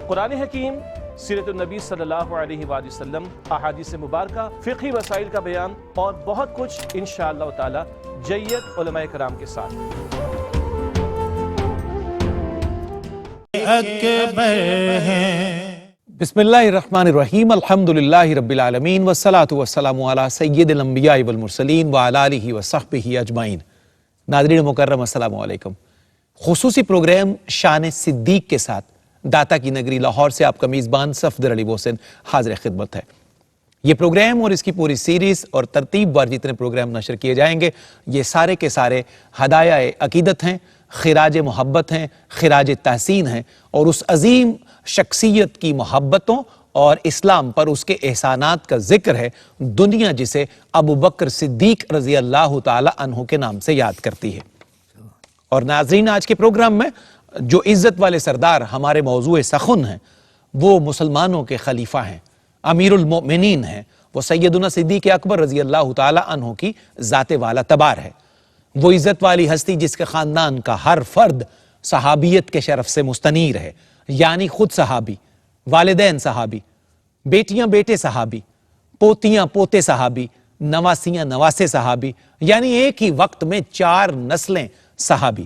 قرآن حکیم، سیرت النبی صلی اللہ علیہ وآلہ وسلم، احادیث مبارکہ، فقہی مسائل کا بیان اور بہت کچھ انشاءاللہ تعالی جید علماء کرام کے ساتھ۔ بسم اللہ الرحمن الرحیم، الحمدللہ رب العالمین والصلاة والسلام علی سید الانبیاء والمرسلین وعلی آلہ وصحبہ اجمعین۔ ناظرین مکرم السلام علیکم۔ خصوصی پروگرام شان صدیق کے ساتھ داتا کی نگری لاہور سے آپ کا میزبان صفدر علی محسن حاضر خدمت ہے۔ یہ پروگرام اور اس کی پوری سیریز اور ترتیب وار جتنے پروگرام نشر کیے جائیں گے، یہ سارے کے سارے ہدایہ عقیدت ہیں، خراج محبت ہیں، خراج تحسین ہیں، اور اس عظیم شخصیت کی محبتوں اور اسلام پر اس کے احسانات کا ذکر ہے، دنیا جسے ابو بکر صدیق رضی اللہ تعالی عنہ کے نام سے یاد کرتی ہے۔ اور ناظرین، آج کے پروگرام میں جو عزت والے سردار ہمارے موضوع سخن ہیں، وہ مسلمانوں کے خلیفہ ہیں، امیر المؤمنین ہیں، وہ سیدنا صدیق اکبر رضی اللہ تعالی عنہ کی ذات والا تبار ہے۔ وہ عزت والی ہستی جس کے خاندان کا ہر فرد صحابیت کے شرف سے مستنیر ہے، یعنی خود صحابی، والدین صحابی، بیٹیاں بیٹے صحابی، پوتیاں پوتے صحابی، نواسیاں نواسے صحابی، یعنی ایک ہی وقت میں 4 نسلیں صحابی۔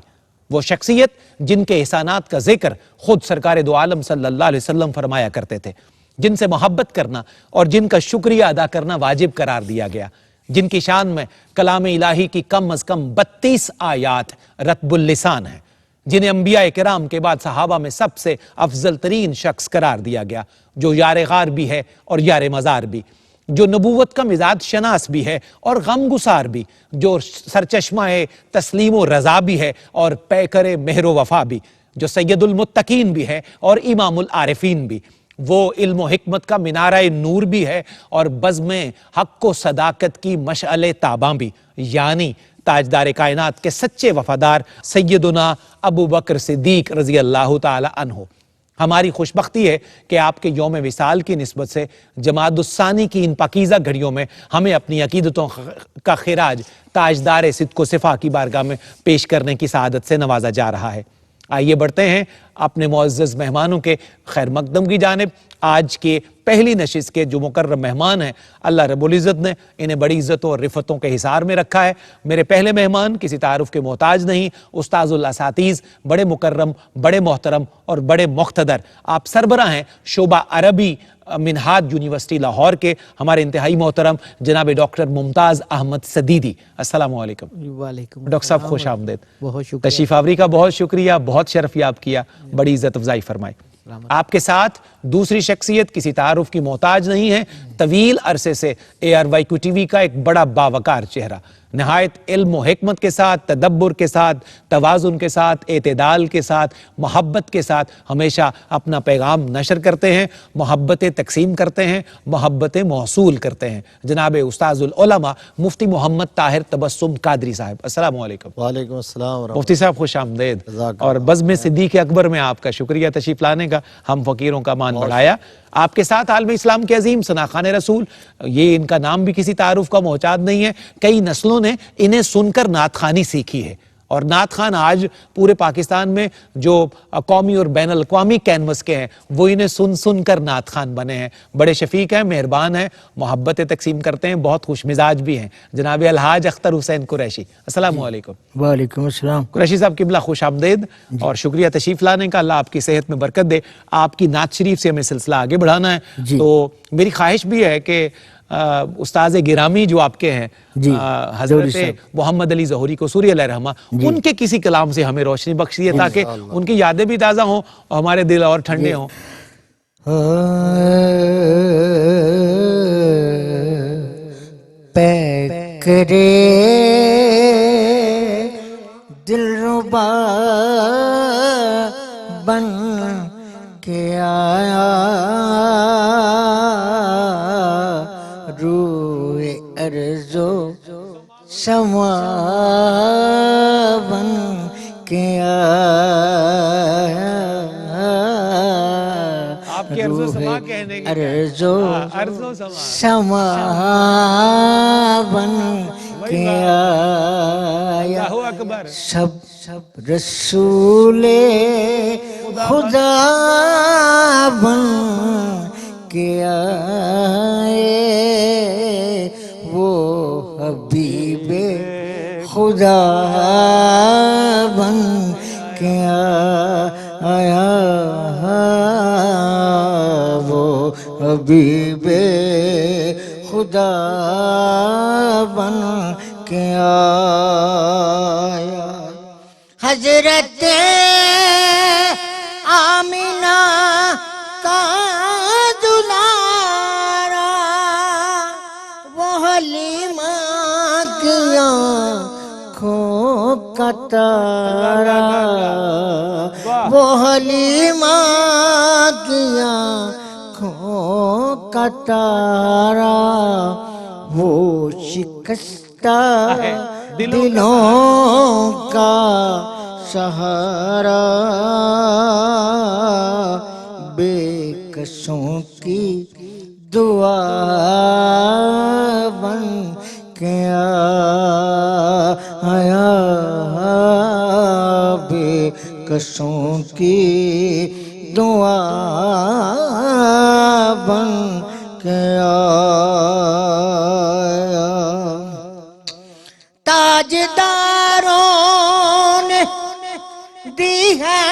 وہ شخصیت جن کے احسانات کا ذکر خود سرکار دو عالم صلی اللہ علیہ وسلم فرمایا کرتے تھے، جن سے محبت کرنا اور جن کا شکریہ ادا کرنا واجب قرار دیا گیا، جن کی شان میں کلام الہی کی کم از کم 32 آیات رتب اللسان ہیں، جنہیں انبیاء کرام کے بعد صحابہ میں سب سے افضل ترین شخص قرار دیا گیا، جو یار غار بھی ہے اور یار مزار بھی، جو نبوت کا مزاج شناس بھی ہے اور غم گسار بھی، جو سرچشمہ تسلیم و رضا بھی ہے اور پیکر مہر و وفا بھی، جو سید المتقین بھی ہے اور امام العارفین بھی، وہ علم و حکمت کا منارہ نور بھی ہے اور بزم حق و صداقت کی مشعل تاباں بھی، یعنی تاجدار کائنات کے سچے وفادار سیدنا ابو بکر صدیق رضی اللہ تعالی عنہ۔ ہماری خوشبختی ہے کہ آپ کے یوم وصال کی نسبت سے جمادی الثانی کی ان پاکیزہ گھڑیوں میں ہمیں اپنی عقیدتوں کا خراج تاجدار صدق و صفا کی بارگاہ میں پیش کرنے کی سعادت سے نوازا جا رہا ہے۔ آئیے بڑھتے ہیں اپنے معزز مہمانوں کے خیر مقدم کی جانب۔ آج کے پہلی نشست کے جو مکرم مہمان ہیں، اللہ رب العزت نے انہیں بڑی عزتوں اور رفتوں کے حصار میں رکھا ہے۔ میرے پہلے مہمان کسی تعارف کے محتاج نہیں، استاذ الاساتذ، بڑے مکرم، بڑے محترم اور بڑے مقتدر، آپ سربراہ ہیں شعبہ عربی منہاج یونیورسٹی لاہور کے، ہمارے انتہائی محترم جناب ڈاکٹر ممتاز احمد سدیدی۔ السلام علیکم۔ وعلیکم ڈاکٹر صاحب خوش آمدید۔ بہت شکریہ، تشریف آوری کا بہت شکریہ، بہت شرف یاب کیا، بڑی عزت افزائی فرمائی۔ آپ کے ساتھ دوسری شخصیت کسی تعارف کی محتاج نہیں ہے، طویل عرصے سے ARYQ TV کا ایک بڑا باوقار چہرہ، نہایت علم و حکمت کے ساتھ، تدبر کے ساتھ، توازن کے ساتھ، اعتدال کے ساتھ، محبت کے ساتھ ہمیشہ اپنا پیغام نشر کرتے ہیں، محبتیں تقسیم کرتے ہیں، محبتیں موصول کرتے ہیں، جناب استاذ العلماء مفتی محمد طاہر تبسم قادری صاحب۔ السلام علیکم۔ وعلیکم السلام ورحمۃ مفتی صاحب خوش آمدید، جزاک اور بزم صدیق اکبر میں آپ کا شکریہ تشریف لانے کا، ہم فقیروں کا مان بڑھایا۔ آپ کے ساتھ عالم اسلام کے عظیم ثناخان رسول، یہ ان کا نام بھی کسی تعارف کا محتاج نہیں ہے، کئی نسلوں نے انہیں سن کر نعت خوانی سیکھی ہے، اور نعت خوان آج پورے پاکستان میں جو قومی اور بین الاقوامی کینوس کے ہیں، وہ انہیں سن سن کر نعت خوان بنے ہیں۔ بڑے شفیق ہیں، مہربان ہیں، محبتیں تقسیم کرتے ہیں، بہت خوش مزاج بھی ہیں، جناب الحاج اختر حسین قریشی۔ السلام علیکم۔ وعلیکم السلام۔ قریشی صاحب قبلہ خوش آمدید، اور شکریہ تشریف لانے کا، اللہ آپ کی صحت میں برکت دے۔ آپ کی نعت شریف سے ہمیں سلسلہ آگے بڑھانا ہے، تو میری خواہش بھی ہے کہ استاذ گرامی جو آپ کے ہیں حضرت محمد علی ظہوری قصوری علیہ رحمہ، ان کے کسی کلام سے ہمیں روشنی بخشیے تاکہ ان کی یادیں بھی تازہ ہوں اور ہمارے دل اور ٹھنڈے ہوں۔ پیکرے دلربا بن کے آیا، روئے ارض و سما بن کے آیا، آپ کی عرض و سما کہنے کی ارض و سما بن کے آیا، اللہ اکبر۔ سب رسول خدا بن کے آئے وہ حبیب خدا بن کے آیا وہ حبیب خدا بن کے آیا حضرت آمینہ کا دلارا وہ حلیمہ کی آنکھوں کا تارا وہ حلیمہ کی آنکھوں کا تارا وہ شکستہ دلوں کا سہارا بے کسوں کی دعا بن کے آیا بے کسوں کی دعا بن کے آیا تاجداروں نے دی ہے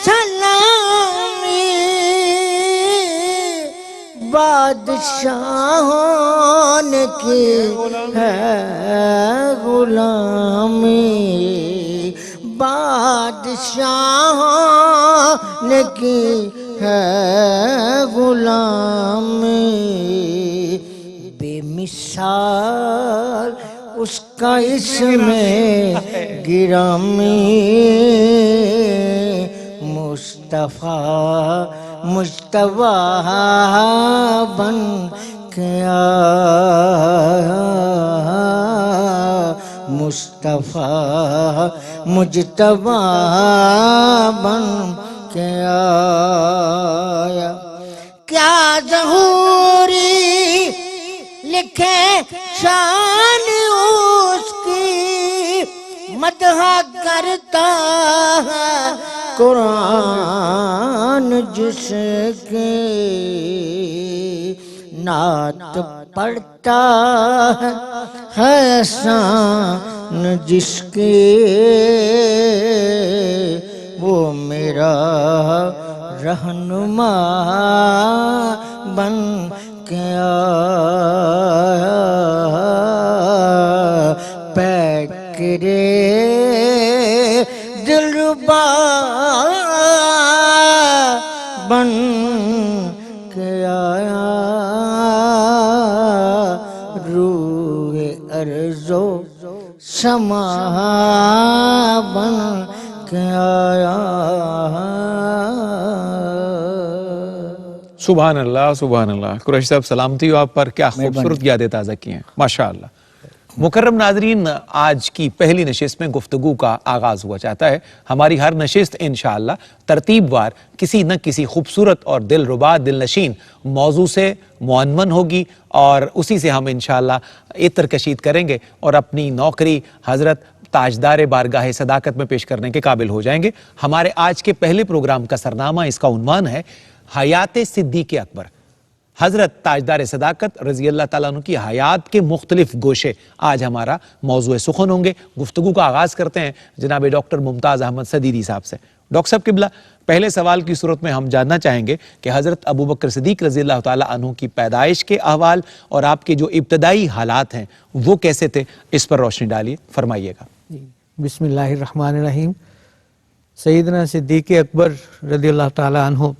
سلامی بادشاہوں نے کی ہے غلامی بادشاہوں نے کی ہے غلامی بے مثال اس کا اس میں گرامی مصطفیٰ مجتبیٰ بن کے آیا مصطفیٰ مجتبیٰ بن کے آیا کیا ظہوری لکھے شان اس کی مدح کرتا ہے قرآن جس کی نعت پڑھتا ہے احسان جس کی وہ میرا رہنما بن کے آیا پیکرے دلربا بن کے آیا روح ارض و سما بن کے آیا سبحان اللہ سبحان اللہ. قریشی صاحب سلامتی ہو آپ پر, کیا خوبصورت یادیں تازہ کی ہیں ماشاءاللہ. مکرم ناظرین, آج کی پہلی نشست میں گفتگو کا آغاز ہوا چاہتا ہے. ہماری ہر نشست انشاءاللہ ترتیب وار کسی نہ کسی خوبصورت اور دلربا دل نشین موضوع سے معنون ہوگی اور اسی سے ہم انشاءاللہ عطر کشید کریں گے اور اپنی نوکری حضرت تاجدار بارگاہ صداقت میں پیش کرنے کے قابل ہو جائیں گے. ہمارے آج کے پہلے پروگرام کا سرنامہ, اس کا عنوان ہے حیات صدیق اکبر. حضرت تاجدار صداقت رضی اللہ تعالیٰ عنہ کی حیات کے مختلف گوشے آج ہمارا موضوع سخن ہوں گے. گفتگو کا آغاز کرتے ہیں جناب ڈاکٹر ممتاز احمد صدیری صاحب سے. ڈاکٹر صاحب قبلہ, پہلے سوال کی صورت میں ہم جاننا چاہیں گے کہ حضرت ابوبکر صدیق رضی اللہ تعالیٰ عنہ کی پیدائش کے احوال اور آپ کے جو ابتدائی حالات ہیں وہ کیسے تھے, اس پر روشنی ڈالیے, فرمائیے گا. بسم اللہ الرحمن الرحیم. سیدنا صدیق اکبر رضی اللہ تعالیٰ عنہ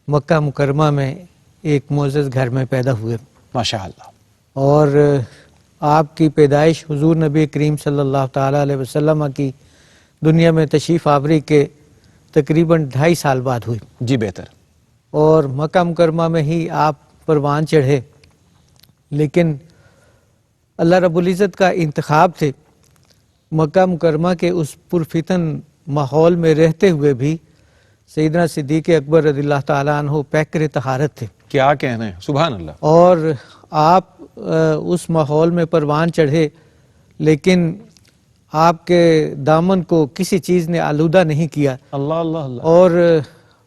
مکہ مکرمہ میں ایک معزز گھر میں پیدا ہوئے ماشاءاللہ, اور آپ کی پیدائش حضور نبی کریم صلی اللہ تعالیٰ علیہ وسلم کی دنیا میں تشریف آوری کے تقریباً 2.5 سال بعد ہوئی. جی بہتر. اور مکہ مکرمہ میں ہی آپ پروان چڑھے, لیکن اللہ رب العزت کا انتخاب تھے. مکہ مکرمہ کے اس پرفتن ماحول میں رہتے ہوئے بھی سیدنا صدیق اکبر رضی اللہ تعالیٰ عنہ پیکر طہارت تھے. کیا کہنا ہے, سبحان اللہ. اور آپ اس ماحول میں پروان چڑھے, لیکن آپ کے دامن کو کسی چیز نے آلودہ نہیں کیا. اللہ اللہ اللہ. اور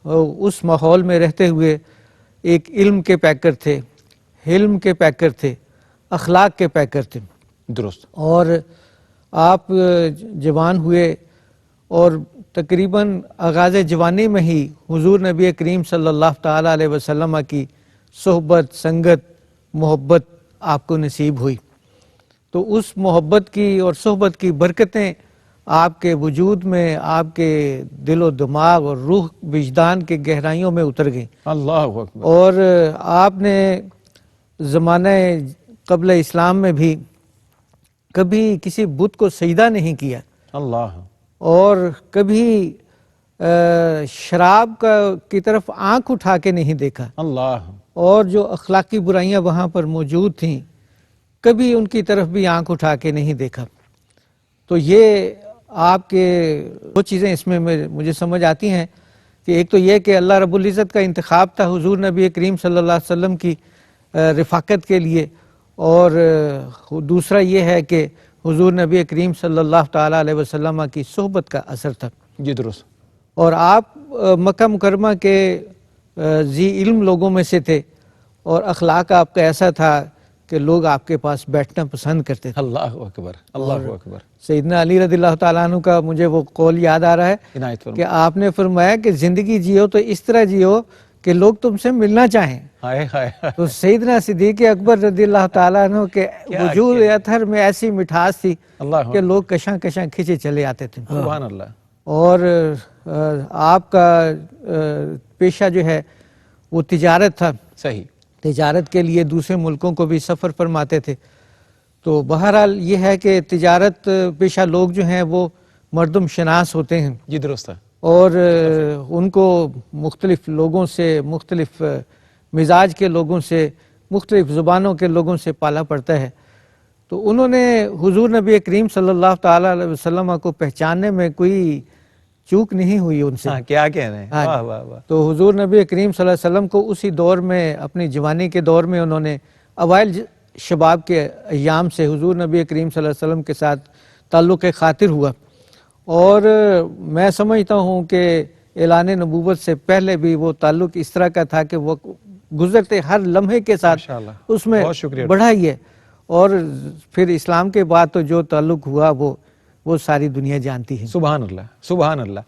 اس ماحول میں رہتے ہوئے ایک علم کے پیکر تھے، حلم کے پیکر تھے، اخلاق کے پیکر تھے. درست. اور آپ جوان ہوئے اور تقریباً آغاز جوانی میں ہی حضور نبی کریم صلی اللہ تعالیٰ علیہ وسلم کی صحبت، سنگت، محبت آپ کو نصیب ہوئی. تو اس محبت کی اور صحبت کی برکتیں آپ کے وجود میں، آپ کے دل و دماغ اور روح وجدان کے گہرائیوں میں اتر گئیں. اللہ اکبر. اور آپ نے زمانہ قبل اسلام میں بھی کبھی کسی بت کو سجدہ نہیں کیا، اللہ. اور کبھی شراب کی طرف آنکھ اٹھا کے نہیں دیکھا، اللہ. اور جو اخلاقی برائیاں وہاں پر موجود تھیں کبھی ان کی طرف بھی آنکھ اٹھا کے نہیں دیکھا. تو یہ آپ کے وہ چیزیں اس میں مجھے سمجھ آتی ہیں کہ ایک تو یہ کہ اللہ رب العزت کا انتخاب تھا حضور نبی کریم صلی اللہ علیہ وسلم کی رفاقت کے لیے، اور دوسرا یہ ہے کہ حضور نبی کریم صلی اللہ تعالیٰ علیہ وسلم کی صحبت کا اثر تھا. جی درست. اور آپ مکہ مکرمہ کے ذی علم لوگوں میں سے تھے، اور اخلاق آپ کا ایسا تھا کہ لوگ آپ کے پاس بیٹھنا پسند کرتے تھے. اللہ اکبر. اللہ اکبر. سیدنا علی رضی اللہ تعالیٰ عنہ کا مجھے وہ قول یاد آ رہا ہے عنایت فرمائیں. کہ آپ نے فرمایا کہ زندگی جیو تو اس طرح جیو کہ لوگ تم سے ملنا چاہیں. ہائے ہائے. تو سیدنا صدیق اکبر رضی اللہ تعالیٰ عنہ کے وجود اطہر میں ایسی مٹھاس تھی اللہ. کہ لوگ کشاں کشاں کھینچے چلے آتے تھے. سبحان اللہ. اور آپ کا پیشہ جو ہے وہ تجارت تھا. صحیح. تجارت کے لیے دوسرے ملکوں کو بھی سفر فرماتے تھے. تو بہرحال یہ ہے کہ تجارت پیشہ لوگ جو ہیں وہ مردم شناس ہوتے ہیں، جی درست ہے. اور ان کو مختلف لوگوں سے، مختلف مزاج کے لوگوں سے، مختلف زبانوں کے لوگوں سے پالا پڑتا ہے. تو انہوں نے حضور نبی کریم صلی اللہ تعالیٰ علیہ وسلم کو پہچاننے میں کوئی چوک نہیں ہوئی ان سے. ہاں کیا کہہ رہے ہیں. ہاں. واہ واہ واہ. تو حضور نبی کریم صلی اللہ علیہ وسلم کو اسی دور میں، اپنی جوانی کے دور میں، انہوں نے اوائل شباب کے ایام سے حضور نبی کریم صلی اللہ علیہ وسلم کے ساتھ تعلق خاطر ہوا. اور میں سمجھتا ہوں کہ اعلان نبوت سے پہلے بھی وہ تعلق اس طرح کا تھا کہ وہ گزرتے ہر لمحے کے ساتھ ماشاءاللہ. اس میں بہت شکریہ. بڑھا ہی ہے. اور پھر اسلام کے بعد تو جو تعلق ہوا وہ ساری دنیا جانتی ہے. سبحان اللہ. سبحان اللہ.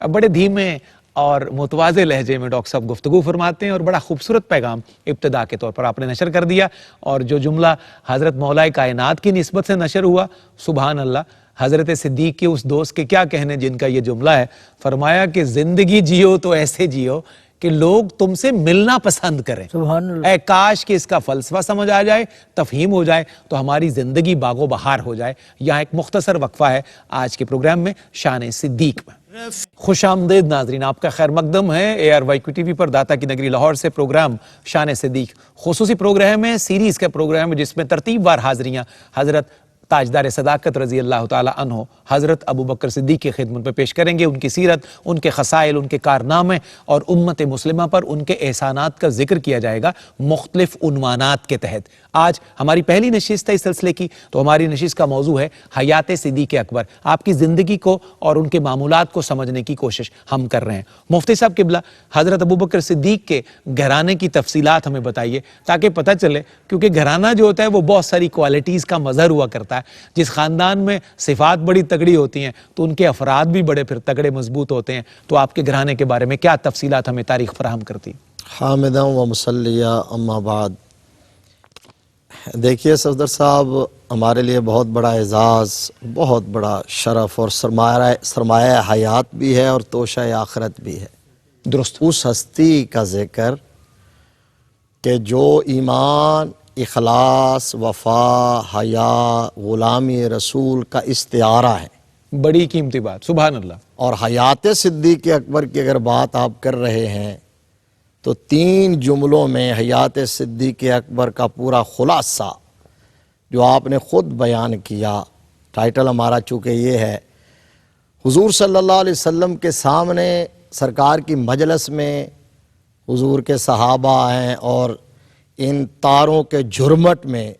اب بڑے دھیمے اور متواضع لہجے میں ڈاکٹر صاحب گفتگو فرماتے ہیں، اور بڑا خوبصورت پیغام ابتدا کے طور پر آپ نے نشر کر دیا. اور جو جملہ حضرت مولا کائنات کی نسبت سے نشر ہوا، سبحان اللہ، حضرت صدیق کے اس دوست کے کیا کہنے جن کا یہ جملہ ہے. فرمایا کہ زندگی جیو تو ایسے جیو کہ لوگ تم سے ملنا پسند کریں. سبحان اللہ. اے کاش کہ اس کا فلسفہ سمجھ آ جائے، تفہیم ہو جائے تو ہماری زندگی باغ و بہار ہو جائے. یہاں ایک مختصر وقفہ ہے آج کے پروگرام میں شان صدیق میں. خوش آمدید ناظرین، آپ کا خیر مقدم ہے ARYQ TV پر داتا کی نگری لاہور سے پروگرام شان صدیق. خصوصی پروگرام ہے، سیریز کا پروگرام ہے جس میں ترتیب وار حاضریاں حضرت تاجدار صداقت رضی اللہ تعالی عنہ حضرت ابو بکر صدیق کی خدمت میں پیش کریں گے. ان کی سیرت، ان کے خصائل، ان کے کارنامے اور امت مسلمہ پر ان کے احسانات کا ذکر کیا جائے گا مختلف عنوانات کے تحت. آج ہماری پہلی نشست ہے اس سلسلے کی، تو ہماری نشست کا موضوع ہے حیات صدیق اکبر. آپ کی زندگی کو اور ان کے معمولات کو سمجھنے کی کوشش ہم کر رہے ہیں. مفتی صاحب قبلہ، حضرت ابو بکر صدیق کے گھرانے کی تفصیلات ہمیں بتائیے تاکہ پتہ چلے، کیونکہ گھرانہ جو ہوتا ہے وہ بہت ساری کوالٹیز کا مظہر ہوا کرتا ہے. جس خاندان میں صفات بڑی تگڑی ہوتی ہیں تو ان کے افراد بھی بڑے پھر تگڑے مضبوط ہوتے ہیں. تو آپ کے گھرانے کے بارے میں کیا تفصیلات ہمیں تاریخ فراہم کرتی؟ حامدہ و مصلیہ اما بعد. دیکھیے صفدر صاحب، ہمارے لیے بہت بڑا اعزاز، بہت بڑا شرف اور سرمایہ حیات بھی ہے اور توشہ آخرت بھی ہے. درست. اس ہستی کا ذکر کہ جو ایمان، اخلاص، وفا، حیا، غلامی رسول کا استعارہ ہے. بڑی قیمتی بات. سبحان اللہ. اور حیات صدیق اکبر کی اگر بات آپ کر رہے ہیں تو 3 جملوں میں حیات صدیق اکبر کا پورا خلاصہ جو آپ نے خود بیان کیا. ٹائٹل ہمارا چونکہ یہ ہے، حضور صلی اللہ علیہ وسلم کے سامنے سرکار کی مجلس میں حضور کے صحابہ ہیں اور ان تاروں کے جھرمٹ میں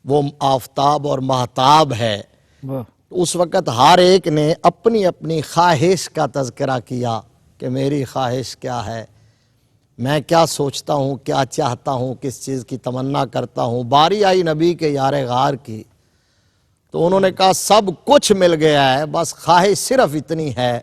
وہ آفتاب اور مہتاب ہے. اس وقت ہر ایک نے اپنی اپنی خواہش کا تذکرہ کیا کہ میری خواہش کیا ہے، میں کیا سوچتا ہوں، کیا چاہتا ہوں، کس چیز کی تمنا کرتا ہوں۔ باری آئی نبی کے یار غار کی تو انہوں نے کہا سب کچھ مل گیا ہے، بس خواہش صرف اتنی ہے،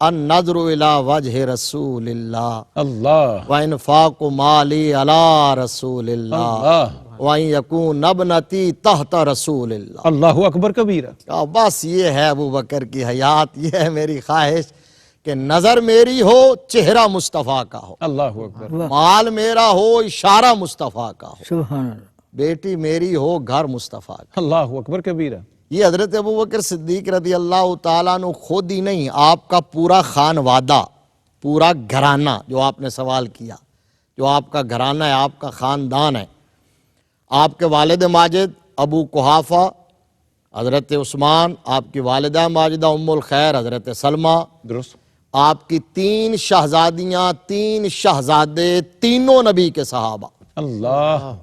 النظر الی وجہ رسول اللہ اللہ وانفاق مالی علی رسول اللہ اللہ وَإِن یکون ابنتی تحت رسول اللہ۔ اللہ اکبر کبیرہ۔ کہا بس یہ ہے ابو بکر کی حیات، یہ ہے میری خواہش کہ نظر میری ہو چہرہ مصطفیٰ کا ہو، اللہ اکبر۔ مال میرا ہو اشارہ مصطفیٰ کا ہو، سبحان اللہ۔ بیٹی میری ہو گھر مصطفیٰ کا۔ اللہ اکبر کبیرہ۔ یہ حضرت ابو بکر صدیق رضی اللہ تعالیٰ عنہ خود ہی نہیں، آپ کا پورا خانوادہ، پورا گھرانہ، جو آپ نے سوال کیا، جو آپ کا گھرانہ ہے، آپ کا خاندان ہے، آپ کے والد ماجد ابو قحافہ حضرت عثمان، آپ کی والدہ ماجدہ ام الخیر حضرت سلمہ، درست۔ آپ کی 3 شہزادیاں، 3 شہزادے، تینوں نبی کے صحابہ۔ اللہ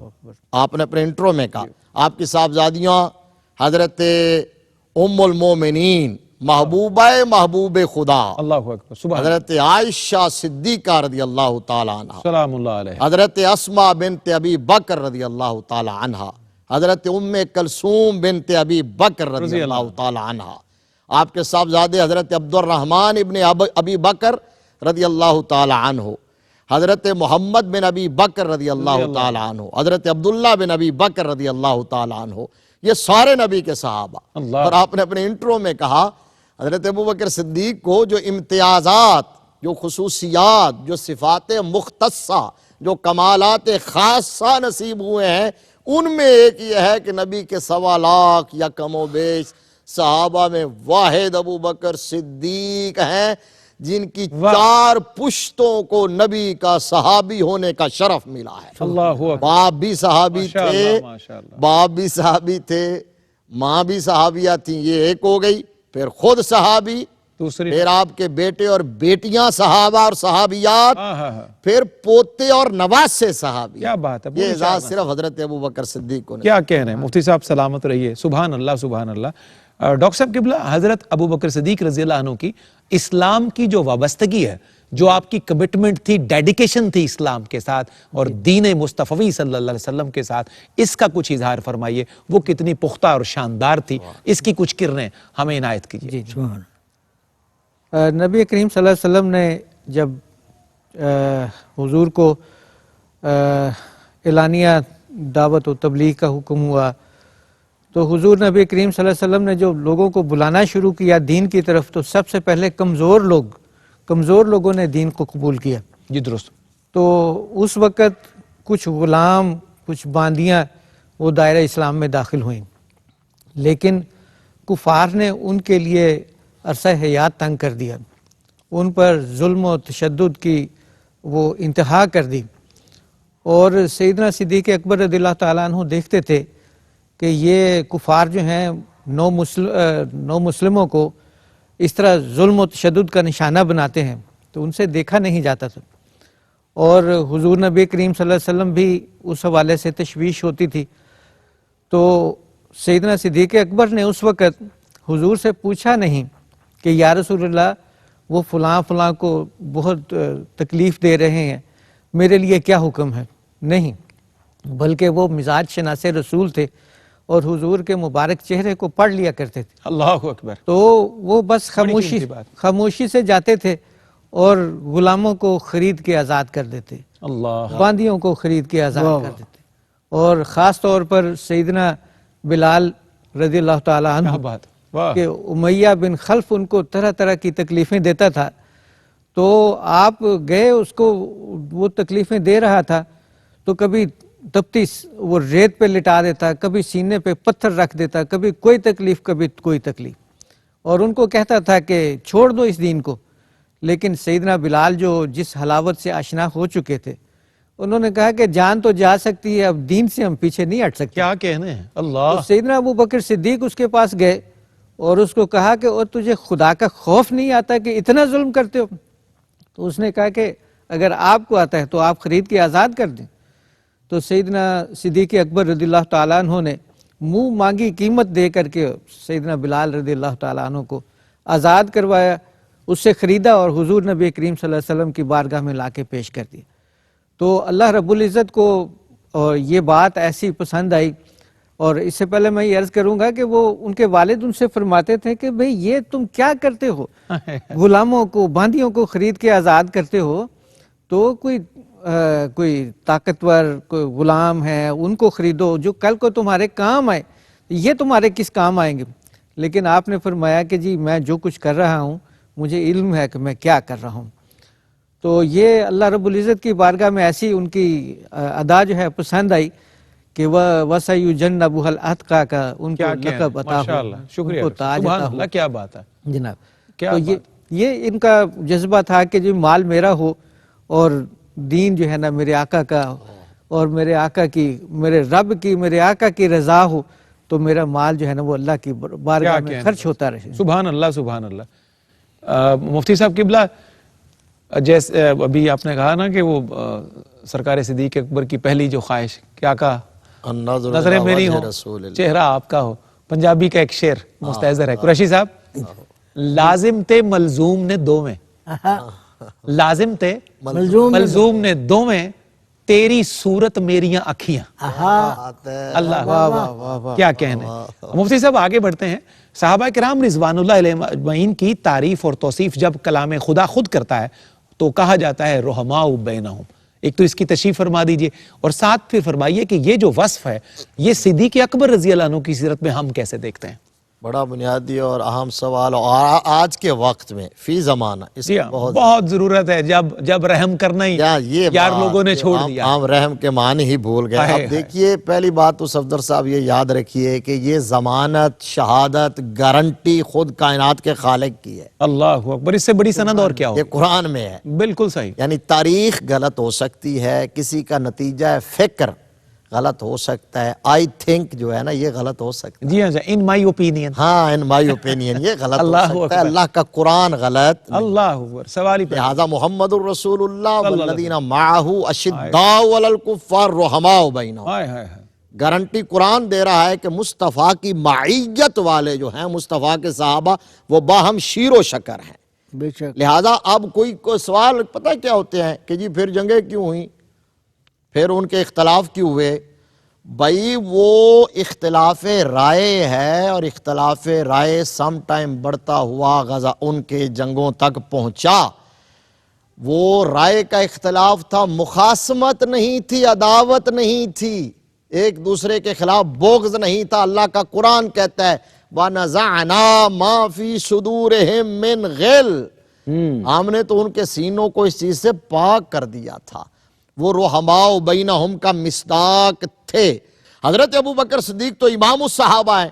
آپ نے اپنے انٹرو میں کہا آپ کی صاحبزادیاں حضرت ام المومنین محبوبہ محبوب خدا اللہ اکبر سبحان حضرت عائشہ صدیقہ رضی اللہ تعالی عنہ، سلام اللہ علیہ۔ حضرت اسماء بنت ابی بکر رضی اللہ تعالی عنہ، حضرت ام کلثوم بنت ابی بکر رضی اللہ تعالی عنہ، آپ کے صاحبزادے حضرت عبد الرحمن ابن ابی بکر رضی اللہ تعالی عنہ، حضرت محمد بن ابی بکر رضی اللہ تعالی عنہ، حضرت عبداللہ بن ابی بکر رضی اللہ تعالی عنہ، یہ سارے نبی کے صحابہ۔ اللہ۔ اور آپ نے اپنے انٹرو میں کہا حضرت ابو بکر صدیق کو جو امتیازات، جو خصوصیات، جو صفات مختصہ، جو کمالات خاصہ نصیب ہوئے ہیں، ان میں ایک یہ ہے کہ نبی کے 1.25 لاکھ یا کم و بیش صحابہ میں واحد ابو بکر صدیق ہیں جن کی 4 پشتوں کو نبی کا صحابی ہونے کا شرف ملا ہے۔ اللہ اکبر۔ باپ بھی صحابی تھے، ماشاءاللہ، ماشاءاللہ۔ باپ بھی صحابی تھے، ماں بھی صحابیہ تھیں، یہ ایک ہو گئی، پھر خود صحابی، دوسری پھر آپ کے بیٹے اور بیٹیاں صحابہ اور صحابیات، پھر پوتے اور نواسے صحابی۔ کیا بات ہے، یہ پوری اعزاز شان صرف حضرت ابو بکر صدیق کو نہیں۔ کیا کہہ رہے ہیں مفتی صاحب، سلامت رہیے، سبحان اللہ سبحان اللہ۔ ڈاکٹر صاحب قبلہ، حضرت ابو بکر صدیق رضی اللہ عنہ کی اسلام کی جو وابستگی ہے، جو آپ کی کمٹمنٹ تھی، ڈیڈیکیشن تھی اسلام کے ساتھ اور دین مصطفی صلی اللہ علیہ وسلم کے ساتھ، اس کا کچھ اظہار فرمائیے، وہ کتنی پختہ اور شاندار تھی، اس کی کچھ کرنیں ہمیں عنایت کیجیے۔ نبی کریم صلی اللہ علیہ وسلم نے جب حضور کو اعلانیہ دعوت و تبلیغ کا حکم ہوا تو حضور نبی کریم صلی اللہ علیہ وسلم نے جو لوگوں کو بلانا شروع کیا دین کی طرف، تو سب سے پہلے کمزور لوگوں نے دین کو قبول کیا۔ جی درست۔ تو اس وقت کچھ غلام، کچھ باندیاں وہ دائرہ اسلام میں داخل ہوئیں، لیکن کفار نے ان کے لیے عرصہ حیات تنگ کر دیا، ان پر ظلم و تشدد کی وہ انتہا کر دی، اور سیدنا صدیق اکبر رضی اللہ تعالیٰ عنہ دیکھتے تھے کہ یہ کفار جو ہیں نو مسلموں کو اس طرح ظلم و تشدد کا نشانہ بناتے ہیں، تو ان سے دیکھا نہیں جاتا تھا، اور حضور نبی کریم صلی اللہ علیہ وسلم بھی اس حوالے سے تشویش ہوتی تھی۔ تو سیدنا صدیق اکبر نے اس وقت حضور سے پوچھا نہیں کہ یا رسول اللہ وہ فلاں کو بہت تکلیف دے رہے ہیں، میرے لیے کیا حکم ہے، نہیں، بلکہ وہ مزاج شناس رسول تھے اور حضور کے مبارک چہرے کو پڑھ لیا کرتے تھے، اللہ اکبر۔ تو وہ بس خاموشی سے جاتے تھے اور غلاموں کو خرید کے آزاد کر دیتے، اللہ باندیوں کو خرید کے آزاد کر دیتے، اور خاص طور پر سیدنا بلال رضی اللہ تعالیٰ عنہ، بات، واہ، کہ امیہ بن خلف ان کو طرح طرح کی تکلیفیں دیتا تھا، تو آپ گئے، اس کو وہ تکلیفیں دے رہا تھا تو کبھی تپتی وہ ریت پہ لٹا دیتا، کبھی سینے پہ پتھر رکھ دیتا، کبھی کوئی تکلیف کبھی کوئی تکلیف، اور ان کو کہتا تھا کہ چھوڑ دو اس دین کو، لیکن سیدنا بلال جو جس حلاوت سے آشنا ہو چکے تھے، انہوں نے کہا کہ جان تو جا سکتی ہے، اب دین سے ہم پیچھے نہیں ہٹ سکتے۔ کیا کہنے ہیں، اللہ۔ تو سیدنا ابو بکر صدیق اس کے پاس گئے اور اس کو کہا کہ اور تجھے خدا کا خوف نہیں آتا کہ اتنا ظلم کرتے ہو؟ تو اس نے کہا کہ اگر آپ کو آتا ہے تو آپ خرید کے آزاد کر دیں۔ تو سیدنا صدیق اکبر رضی اللہ تعالیٰ عنہ نے منہ مانگی قیمت دے کر کے سیدنا بلال رضی اللہ تعالیٰ عنہ کو آزاد کروایا، اس سے خریدا اور حضور نبی کریم صلی اللہ علیہ وسلم کی بارگاہ میں لا کے پیش کر دیا. تو اللہ رب العزت کو یہ بات ایسی پسند آئی. اور اس سے پہلے میں یہ عرض کروں گا کہ وہ ان کے والد ان سے فرماتے تھے کہ بھئی یہ تم کیا کرتے ہو، غلاموں کو، باندیوں کو خرید کے آزاد کرتے ہو، تو کوئی طاقتور کوئی غلام ہے ان کو خریدو جو کل کو تمہارے کام آئے. یہ تمہارے کس کام آئیں گے؟ لیکن آپ نے فرمایا کہ جی میں جو کچھ کر رہا ہوں مجھے علم ہے کہ میں کیا کر رہا ہوں. تو یہ اللہ رب العزت کی بارگاہ میں ایسی ان کی ادا جو ہے پسند آئی کہ وَسَيُجَنَّبُهَا الْأَتْقَى کا ان کو لقب عطا ہو، ماشاءاللہ، شکریہ، ان کو تاج سبحان عطا ہو. اللہ، کیا بات ہے جناب کیا تو یہ ان کا جذبہ تھا کہ جو مال میرا ہو اور دین جو ہے نا میرے آقا کا، اور میرے آقا کی، میرے رب کی، میرے آقا کی رضا ہو، تو میرا مال جو ہے نا وہ اللہ کی بارگاہ میں خرچ ہوتا رہے. سبحان اللہ سبحان اللہ. مفتی صاحب قبلہ، جیسے ابھی آپ نے کہا نا کہ وہ سرکار صدیق اکبر کی پہلی جو خواہش کیا کہا، نظریں میری ہوں چہرہ آپ کا ہو. پنجابی کا ایک شعر مستحضر ہے. قریشی صاحب، لازم تے ملزوم نے دو میں، لازم تے ملزوم نے دو میں، تیری صورت میریاں اکھیاں. اللہ کیا کہنے. مفتی صاحب آگے بڑھتے ہیں. صحابہ کرام رضوان اللہ علیہ اجمعین کی تعریف اور توصیف جب کلام خدا خود کرتا ہے تو کہا جاتا ہے رحماء بینہم. ایک تو اس کی تشریح فرما دیجئے، اور ساتھ پھر فرمائیے کہ یہ جو وصف ہے یہ صدیق اکبر رضی اللہ عنہ کی سیرت میں ہم کیسے دیکھتے ہیں؟ بڑا بنیادی اور اہم سوال، اور آج کے وقت میں فی زمانہ اس کی بہت ضرورت ہے. جب رحم کرنا ہی یار لوگوں نے چھوڑ دیا، عام رحم کے معنی ہی بھول گئے. اب دیکھیے، پہلی بات تو صفدر صاحب یہ یاد رکھیے کہ یہ ضمانت، شہادت، گارنٹی خود کائنات کے خالق کی ہے. اللہ اکبر. اس سے بڑی سند اور کیا ہو؟ یہ قرآن میں ہے. بالکل صحیح. یعنی تاریخ غلط ہو سکتی ہے، کسی کا نتیجہ فکر غلط ہو سکتا ہے، آئی تھنک جو ہے نا یہ غلط ہو سکتا ہے. جی ہاں، ان مائی اوپینین. ہاں، ان مائی اوپینین یہ غلط ہو سکتا ہے. اللہ کا قرآن غلط. اللہ اکبر. سوال ہی لہذا محمد الرسول اللہ والذین معہ اشداء علی الکفار رحماء بینہم. گارنٹی قرآن دے رہا ہے کہ مصطفیٰ کی معیت والے جو ہیں، مصطفیٰ کے صحابہ، وہ باہم شیر و شکر ہیں. لہذا اب کوئی سوال پتہ کیا ہوتے ہیں کہ جی پھر جنگیں کیوں ہوئیں، پھر ان کے اختلاف کیوں ہوئے؟ بھائی وہ اختلاف رائے ہے، اور اختلاف رائے سم ٹائم بڑھتا ہوا غزہ ان کے جنگوں تک پہنچا. وہ رائے کا اختلاف تھا، مخاصمت نہیں تھی، عداوت نہیں تھی، ایک دوسرے کے خلاف بغض نہیں تھا. اللہ کا قرآن کہتا ہے وَنَزَعْنَا مَا فِي صُدُورِهِم مِّن غِلٍّ، ہم نے تو ان کے سینوں کو اس چیز سے پاک کر دیا تھا. وہ رحماء بینہم کا مصداق تھے. حضرت ابو بکر صدیق تو امام الصحابہ ہیں،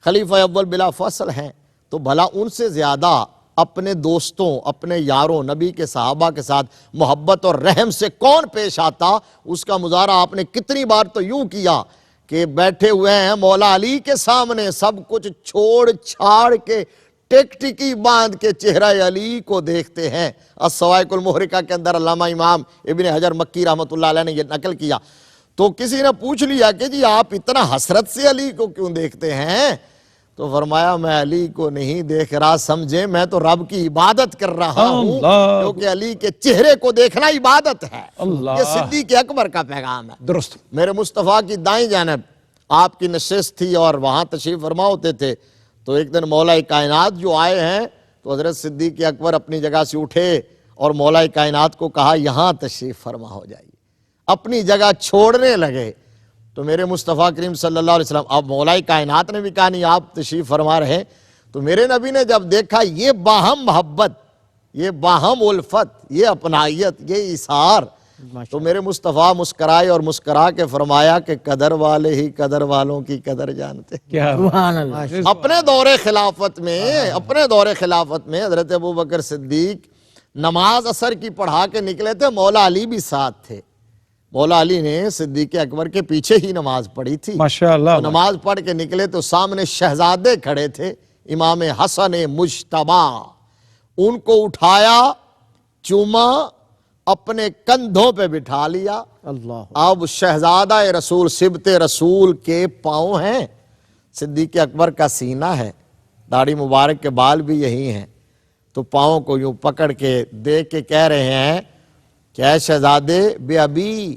خلیفہ اول بلا فصل ہیں، تو بھلا ان سے زیادہ اپنے دوستوں، اپنے یاروں، نبی کے صحابہ کے ساتھ محبت اور رحم سے کون پیش آتا؟ اس کا مظاہرہ آپ نے کتنی بار تو یوں کیا کہ بیٹھے ہوئے ہیں مولا علی کے سامنے، سب کچھ چھوڑ چھاڑ کے ٹک ٹکی باندھ کے چہرہ علی کو دیکھتے ہیں. الصواعق المحرقہ کے اندر علامہ امام ابن حجر مکی رحمۃ اللہ علیہ نے یہ نقل کیا. تو کسی نے پوچھ لیا کہ جی آپ اتنا حسرت سے علی کو کیوں دیکھتے ہیں؟ تو فرمایا میں علی کو نہیں دیکھ رہا، سمجھے میں تو رب کی عبادت کر رہا ہوں، کیونکہ علی کے چہرے کو دیکھنا عبادت ہے. یہ صدیق اکبر کا پیغام ہے. درست. میرے مصطفیٰ کی دائیں جانب آپ کی نشست تھی اور وہاں تشریف فرما ہوتے تھے. تو ایک دن مولا کائنات جو آئے ہیں تو حضرت صدیق اکبر اپنی جگہ سے اٹھے اور مولا کائنات کو کہا یہاں تشریف فرما ہو جائیے. اپنی جگہ چھوڑنے لگے تو میرے مصطفیٰ کریم صلی اللہ علیہ وسلم، اب مولا کائنات نے بھی کہا نہیں آپ تشریف فرما رہے. تو میرے نبی نے جب دیکھا یہ باہم محبت، یہ باہم الفت، یہ اپنائیت، یہ ایثار، تو میرے مصطفیٰ مسکرائے اور مسکرا کے فرمایا کہ قدر والے ہی قدر والوں کی قدر جانتے. اپنے دور خلافت میں حضرت ابو بکر صدیق نماز عصر کی پڑھا کے نکلے تھے، مولا علی بھی ساتھ تھے. مولا علی نے صدیق اکبر کے پیچھے ہی نماز پڑھی تھی. ماشاءاللہ. نماز پڑھ کے نکلے تو سامنے شہزادے کھڑے تھے، امام حسن مجتبی. ان کو اٹھایا، چوما، اپنے کندھوں پہ بٹھا لیا. اب شہزادہ رسول سبط رسول کے پاؤں ہیں، صدیق اکبر کا سینہ ہے، داڑھی مبارک کے بال بھی یہی ہیں. تو پاؤں کو یوں پکڑ کے دیکھ کے کہہ رہے ہیں کہ اے شہزادے بے ابی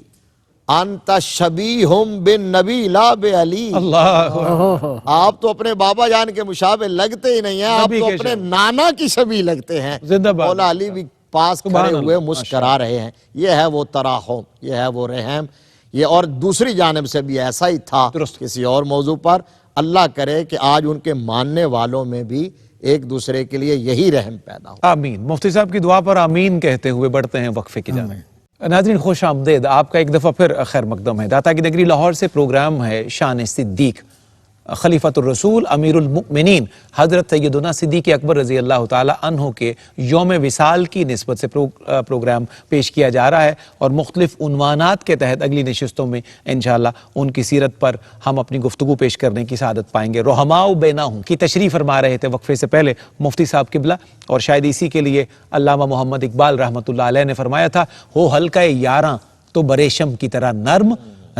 انت شبیہم بن نبی لا بے علی، اللہ آپ تو اپنے بابا جان کے مشابہ لگتے ہی نہیں ہیں، آپ نبی تو کے اپنے شابہ۔ نانا کی شبیہ لگتے ہیں۔ زندہ باد۔ مولا علی بھی پاس سبحان کھڑے ہوئے اللہ، مسکرا رہے ہیں۔ یہ ہے وہ تراحم، یہ ہے وہ رحم، یہ اور دوسری جانب سے بھی ایسا ہی تھا درست۔ کسی اور موضوع پر۔ اللہ کرے کہ آج ان کے ماننے والوں میں بھی ایک دوسرے کے لیے یہی رحم پیدا ہو۔ آمین۔ مفتی صاحب کی دعا پر آمین کہتے ہوئے بڑھتے ہیں وقفے کی جانب۔ ناظرین خوش آمدید، آپ کا ایک دفعہ پھر خیر مقدم ہے۔ داتا کی نگری لاہور سے پروگرام ہے شان صدیق۔ خلیفۃ الرسول امیر المؤمنین حضرت سیدنا صدیق اکبر رضی اللہ تعالی عنہ کے یوم وصال کی نسبت سے پروگرام پیش کیا جا رہا ہے، اور مختلف عنوانات کے تحت اگلی نشستوں میں انشاءاللہ ان کی سیرت پر ہم اپنی گفتگو پیش کرنے کی سعادت پائیں گے۔ رحماء بینہم کی تشریح فرما رہے تھے وقفے سے پہلے مفتی صاحب قبلہ، اور شاید اسی کے لیے علامہ محمد اقبال رحمۃ اللہ علیہ نے فرمایا تھا، ہو حلقہ یاراں تو بریشم کی طرح نرم،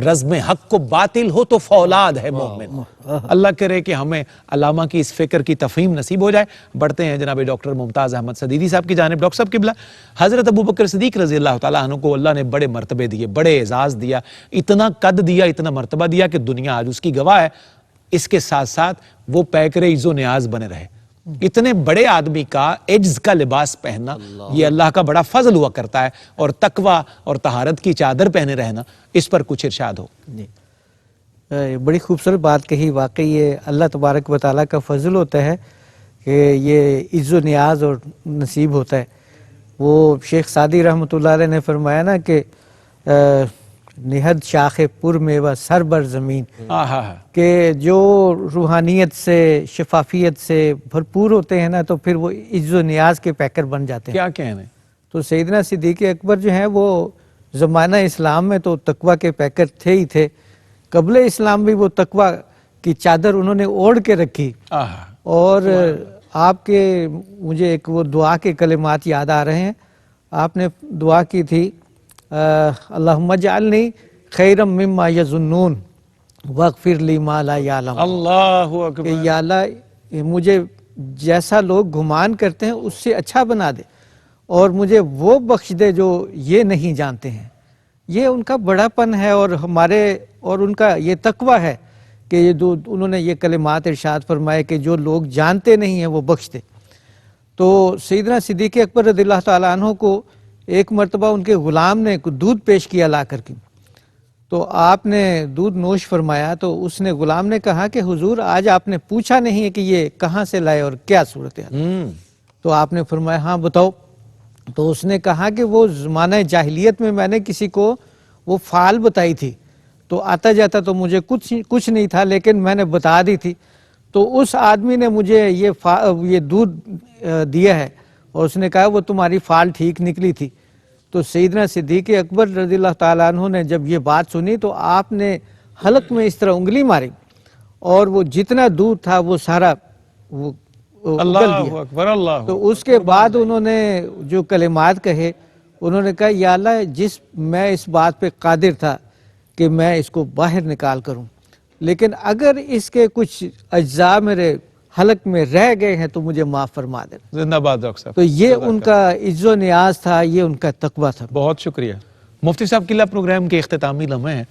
رزم حق کو باطل ہو تو فولاد ہے مومن۔ اللہ کرے کہ ہمیں علامہ کی اس فکر کی تفہیم نصیب ہو جائے۔ بڑھتے ہیں جناب ڈاکٹر ممتاز احمد صدیقی صاحب کی جانب۔ ڈاکٹر صاحب قبلہ، حضرت ابوبکر صدیق رضی اللہ تعالیٰ عنہ کو اللہ نے بڑے مرتبے دیے، بڑے اعزاز دیا، اتنا قد دیا، اتنا مرتبہ دیا کہ دنیا آج اس کی گواہ ہے۔ اس کے ساتھ ساتھ وہ پیکر عز و نیاز بنے رہے۔ اتنے بڑے آدمی کا عجز کا لباس پہننا یہ اللہ کا بڑا فضل ہوا کرتا ہے، اور تقوی اور طہارت کی چادر پہنے رہنا، اس پر کچھ ارشاد ہو۔ جی بڑی خوبصورت بات کہی، واقعی یہ اللہ تبارک و تعالیٰ کا فضل ہوتا ہے کہ یہ عز و نیاز اور نصیب ہوتا ہے۔ وہ شیخ سعدی رحمۃ اللہ علیہ نے فرمایا نا کہ نہد شاخ پر میوہ سر بر زمین، کہ جو روحانیت سے شفافیت سے بھرپور ہوتے ہیں نا تو پھر وہ عز و نیاز کے پیکر بن جاتے ہیں۔ کیا کہنے؟ تو سیدنا صدیق اکبر جو ہیں وہ زمانہ اسلام میں تو تقوی کے پیکر تھے ہی تھے، قبل اسلام بھی وہ تقوی کی چادر انہوں نے اوڑھ کے رکھی۔ اور آپ کے مجھے ایک وہ دعا کے کلمات یاد آ رہے ہیں، آپ نے دعا کی تھی اللہم اجعلنی خیرا مما یظنون واغفر لی ما لا یعلمون، اللہ کہ اکبر، یا اللہ مجھے جیسا لوگ گمان کرتے ہیں اس سے اچھا بنا دے، اور مجھے وہ بخش دے جو یہ نہیں جانتے ہیں۔ یہ ان کا بڑا پن ہے، اور ہمارے اور ان کا یہ تقوی ہے کہ یہ انہوں نے یہ کلمات ارشاد فرمائے کہ جو لوگ جانتے نہیں ہیں وہ بخش دے۔ تو سیدنا صدیق اکبر رضی اللہ تعالیٰ عنہ کو ایک مرتبہ ان کے غلام نے دودھ پیش کیا لا کر کے، تو آپ نے دودھ نوش فرمایا، تو اس نے غلام نے کہا کہ حضور آج آپ نے پوچھا نہیں کہ یہ کہاں سے لائے اور کیا صورت ہے۔ تو آپ نے فرمایا ہاں بتاؤ۔ تو اس نے کہا کہ وہ زمانہ جاہلیت میں نے کسی کو وہ فعال بتائی تھی، تو آتا جاتا تو مجھے کچھ نہیں تھا، لیکن میں نے بتا دی تھی، تو اس آدمی نے مجھے یہ دودھ دیا ہے، اور اس نے کہا وہ تمہاری فعال ٹھیک نکلی تھی۔ تو سیدنا صدیق اکبر رضی اللہ تعالیٰ عنہ نے جب یہ بات سنی تو آپ نے حلق میں اس طرح انگلی ماری، اور وہ جتنا دودھ تھا وہ سارا وہ اگل اللہ دیا۔ اکبر، اللہ تو اس کے بعد انہوں نے جو کلمات کہے، انہوں نے کہا یا اللہ میں اس بات پہ قادر تھا کہ میں اس کو باہر نکال کروں، لیکن اگر اس کے کچھ اجزاء میرے حلق میں رہ گئے ہیں تو مجھے معاف فرما دینا۔ زندہ باد ڈاکٹر صاحب۔ تو یہ ان کا عز و نیاز تھا، یہ ان کا تقوی تھا۔ بہت شکریہ مفتی صاحب۔ قلعہ پروگرام کے اختتامی لمحے ہیں،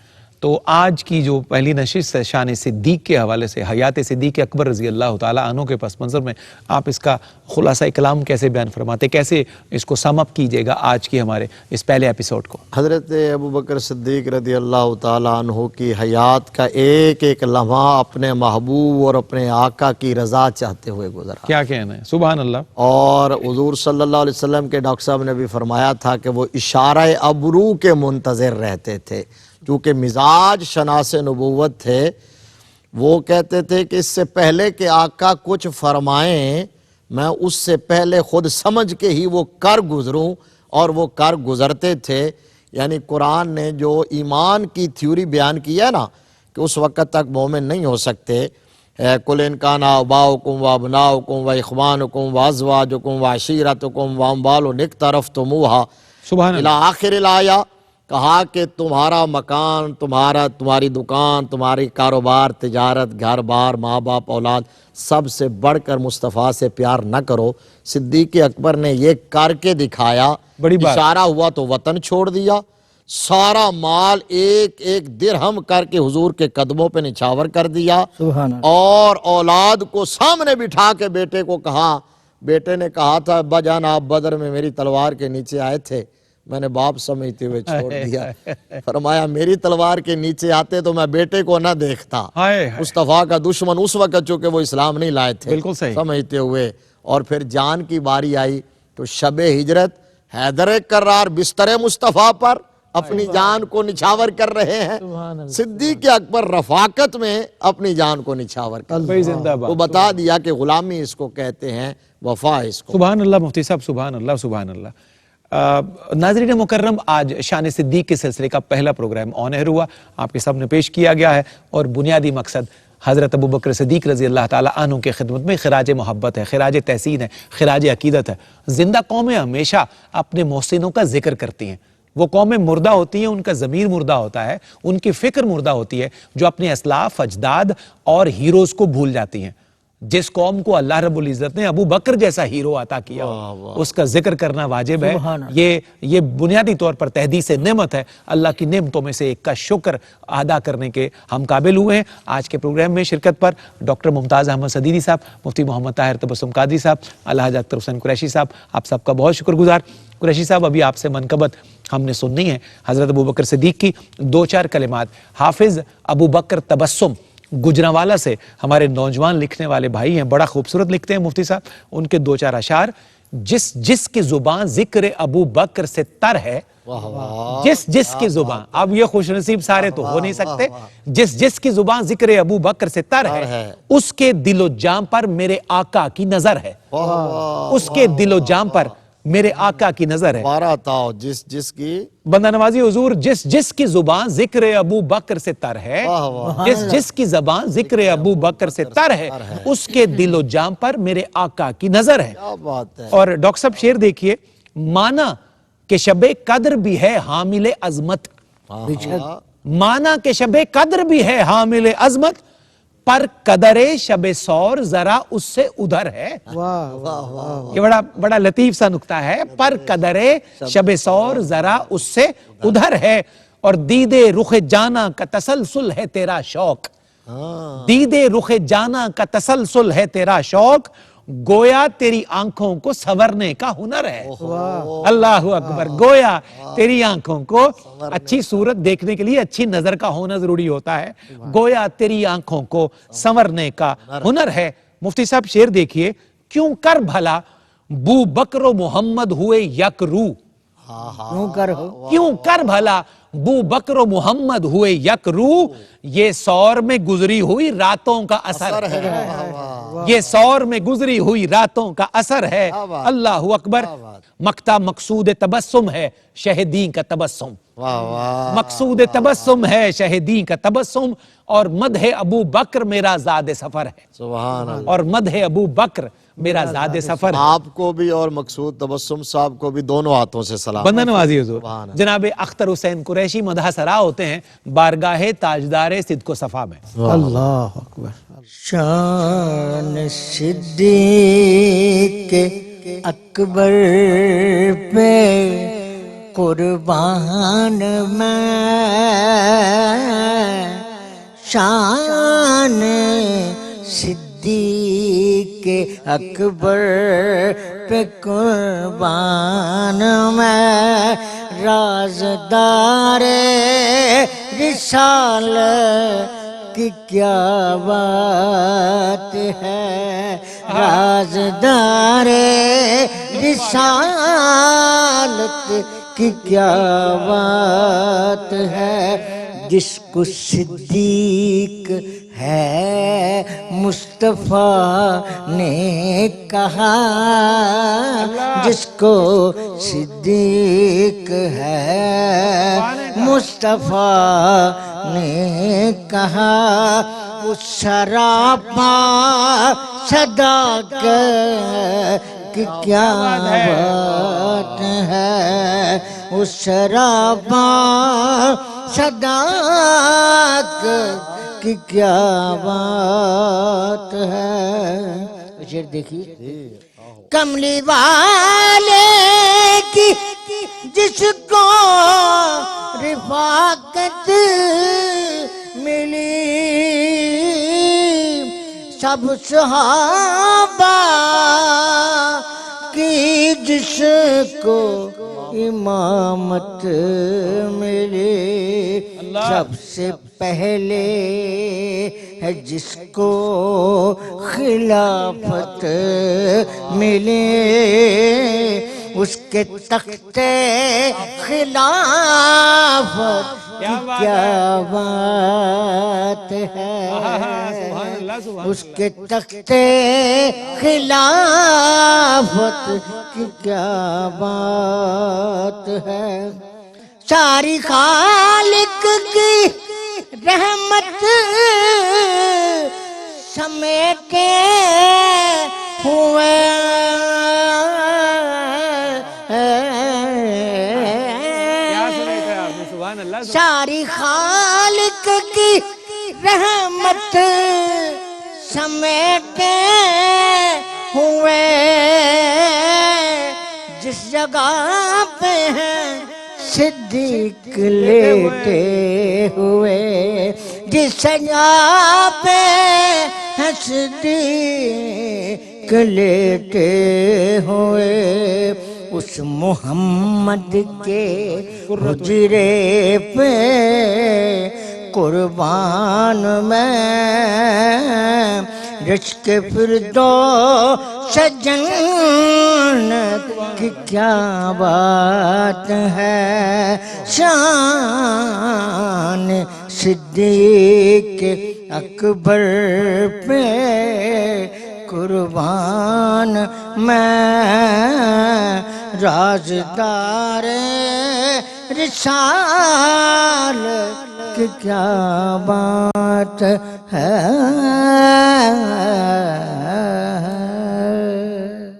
تو آج کی جو پہلی نشست ہے شان صدیق کے حوالے سے، حیات صدیق اکبر رضی اللہ تعالیٰ عنہ کے پس منظر میں آپ اس کا خلاصہ کلام کیسے بیان فرماتے، کیسے اس کو سم اپ کیجیے گا آج کی ہمارے اس پہلے ایپیسوڈ کو؟ حضرت ابوبکر صدیق رضی اللہ تعالیٰ عنہ کی حیات کا ایک ایک لمحہ اپنے محبوب اور اپنے آقا کی رضا چاہتے ہوئے گزرا۔ کیا کہنا ہے، سبحان اللہ۔ اور حضور صلی اللہ علیہ وسلم کے ڈاکٹر صاحب نے بھی فرمایا تھا کہ وہ اشارہ ابرو کے منتظر رہتے تھے، چونکہ مزاج شناس نبوت تھے۔ وہ کہتے تھے کہ اس سے پہلے کہ آقا کچھ فرمائیں میں اس سے پہلے خود سمجھ کے ہی وہ کر گزروں، اور وہ کر گزرتے تھے۔ یعنی قرآن نے جو ایمان کی تھیوری بیان کی ہے نا کہ اس وقت تک مومن نہیں ہو سکتے، قل ان کان آباؤکم و ابناؤکم و اخوانکم و ازواجکم و عشیرتکم و اموال اقترفتموہا سبحان اللہ۔ الی آخر الآیہ، کہا کہ تمہارا مکان، تمہاری دکان، تمہاری کاروبار، تجارت، گھر بار، ماں باپ، اولاد، سب سے بڑھ کر مصطفیٰ سے پیار نہ کرو۔ صدیق اکبر نے یہ کر کے دکھایا، بڑی بات۔ اشارہ ہوا تو وطن چھوڑ دیا، سارا مال ایک ایک درہم کر کے حضور کے قدموں پہ نچھاور کر دیا، سبحان اللہ۔ اور اولاد کو سامنے بٹھا کے بیٹے کو کہا، بیٹے نے کہا تھا ابا جان آپ بدر میں میری تلوار کے نیچے آئے تھے، میں نے باپ سمجھتے ہوئے چھوڑ دیا۔ فرمایا میری تلوار کے نیچے آتے تو میں بیٹے کو نہ دیکھتا۔ مصطفیٰ کا دشمن اس وقت چونکہ وہ اسلام نہیں لائے تھے، بالکل صحیح سمجھتے ہوئے، اور پھر جان کی باری آئی تو شب ہجرت حیدر کرار بستر مصطفیٰ پر اپنی جان کو نچھاور کر رہے ہیں۔ صدیق اکبر رفاقت میں اپنی جان کو نچھاور کر رہے ہیں۔ زندہ باد۔ وہ بتا دیا کہ غلامی اس کو کہتے ہیں، وفا اس کو۔ سبحان اللہ مفتی صاحب، سبحان اللہ، سبحان اللہ۔ ناظرین مکرم، آج شان صدیق کے سلسلے کا پہلا پروگرام آن ایئر ہوا، آپ کے سامنے پیش کیا گیا ہے، اور بنیادی مقصد حضرت ابوبکر صدیق رضی اللہ تعالیٰ عنہ کے خدمت میں خراج محبت ہے، خراج تحسین ہے، خراج عقیدت ہے۔ زندہ قومیں ہمیشہ اپنے محسنوں کا ذکر کرتی ہیں۔ وہ قومیں مردہ ہوتی ہیں، ان کا ضمیر مردہ ہوتا ہے، ان کی فکر مردہ ہوتی ہے، جو اپنے اسلاف، اجداد اور ہیروز کو بھول جاتی ہیں۔ جس قوم کو اللہ رب العزت نے ابو بکر جیسا ہیرو عطا کیا اس کا ذکر کرنا واجب ہے۔ یہ بنیادی طور پر تحدیث نعمت ہے، اللہ کی نعمتوں میں سے ایک کا شکر ادا کرنے کے ہم قابل ہوئے ہیں۔ آج کے پروگرام میں شرکت پر ڈاکٹر ممتاز احمد صدیقی صاحب، مفتی محمد طاہر تبسم قادری صاحب، الحاج اختر حسین قریشی صاحب، آپ سب کا بہت شکر گزار۔ قریشی صاحب، ابھی آپ سے منقبت ہم نے سننی ہے حضرت ابوبکر صدیق کی دو چار کلمات۔ حافظ ابوبکر تبسم گجرانوالہ سے ہمارے نوجوان لکھنے والے بھائی ہیں، بڑا خوبصورت لکھتے ہیں مفتی صاحب، ان کے دو چار اشعار۔ جس کی زبان ذکر ابو بکر سے تر ہے، جس کی زبان، اب یہ خوش نصیب سارے تو ہو نہیں سکتے، جس کی زبان ذکر ابو بکر سے تر ہے، اس کے دل و جان پر میرے آقا کی نظر ہے۔ اس کے دل و جان پر میرے آقا کی نظر ہے۔ بارہ تاؤ جس کی بندہ نوازی حضور، جس کی زبان ذکر ابو بکر سے تر ہے، جس کی زبان ذکر ابو بکر سے تر ہے، اس کے دل و جان پر میرے آقا کی نظر ہے۔ کیا بات ہے۔ اور ڈاکٹر صاحب شعر دیکھیے، مانا کہ شب قدر بھی ہے حامل عظمت، مانا کہ شب قدر بھی ہے حامل عظمت، پر قدر شب سور ذرا اس سے ادھر ہے۔ یہ بڑا لطیف سا نکتہ ہے، پر قدر شب سور ذرا اس سے ادھر ہے، اور دیدے رخ جانا کا تسلسل ہے تیرا شوق، دیدے رخ جانا کا تسلسل ہے تیرا شوق، گویا تیری آنکھوں کو سنورنے کا ہنر ہے۔ اللہ اکبر، گویا تیری آنکھوں کو، اچھی صورت دیکھنے کے لیے اچھی نظر کا ہونا ضروری ہوتا ہے، گویا تیری آنکھوں کو سنورنے کا ہنر ہے۔ مفتی صاحب شعر دیکھیے، کیوں کر بھلا بو بکر و محمد ہوئے یک رو، کیوں کر بھلا بو بکر و محمد ہوئے یک رو، یہ سور میں گزری ہوئی راتوں کا اثر ہے، یہ سور میں گزری ہوئی راتوں کا اثر ہے۔ اللہ اکبر، مقتا مقصود تبسم ہے شہدین کا تبسم، مقصود تبسم ہے شہدین کا تبسم، اور مدح ابو بکر میرا زاد سفر ہے، سبحان اللہ۔ اور مدح ابو بکر میرا زاد سفر ہے۔ آپ کو بھی اور مقصود تبسم صاحب کو بھی دونوں ہاتھوں سے سلام۔ بندہ نوازی حضور، جناب اختر حسین قریشی مدح سرا ہوتے ہیں بارگاہ تاجدار صدق و صفا میں۔ اللہ اکبر۔ شان صدیق اکبر پہ قربان میں، شان صدیق اکبر پہ قربان میں، رازدار رسالت کی کیا بات ہے، رازدار رسالت کی کیا بات ہے، جس کو صدیق ہے مصطفیٰ نے کہا، جس کو صدیق ہے مصطفیٰ نے کہا، اس سراپا صداقت کی کیا بات ہے، اس سراپاں صداقت کی کیا بات ہے. شعر دیکھیے. کملی والے کی جس کو رفاقت ملی، سب صحابہ کی جس کو امامت ملی، سب سے پہلے ہے جس کو خلافت ملے، اس کے تخت خلافت کی کیا بات ہے. اس کے تخت خلافت کی کیا بات ہے. ساری خالق کی رحمت سمیٹے ہوئے، ساری خالق کی رحمت سمیٹے ہوئے، جس جگہ پہ ہیں صدیق لیٹے ہوئے، جس جگہ پہ ہیں صدیق لیٹے ہوئے، اس محمد کے حجرے پہ قربان میں رشک فردوس جنت کی کیا بات ہے. شان صدیق اکبر پہ قربان میں رازدار رسالت کی کیا بات ہے.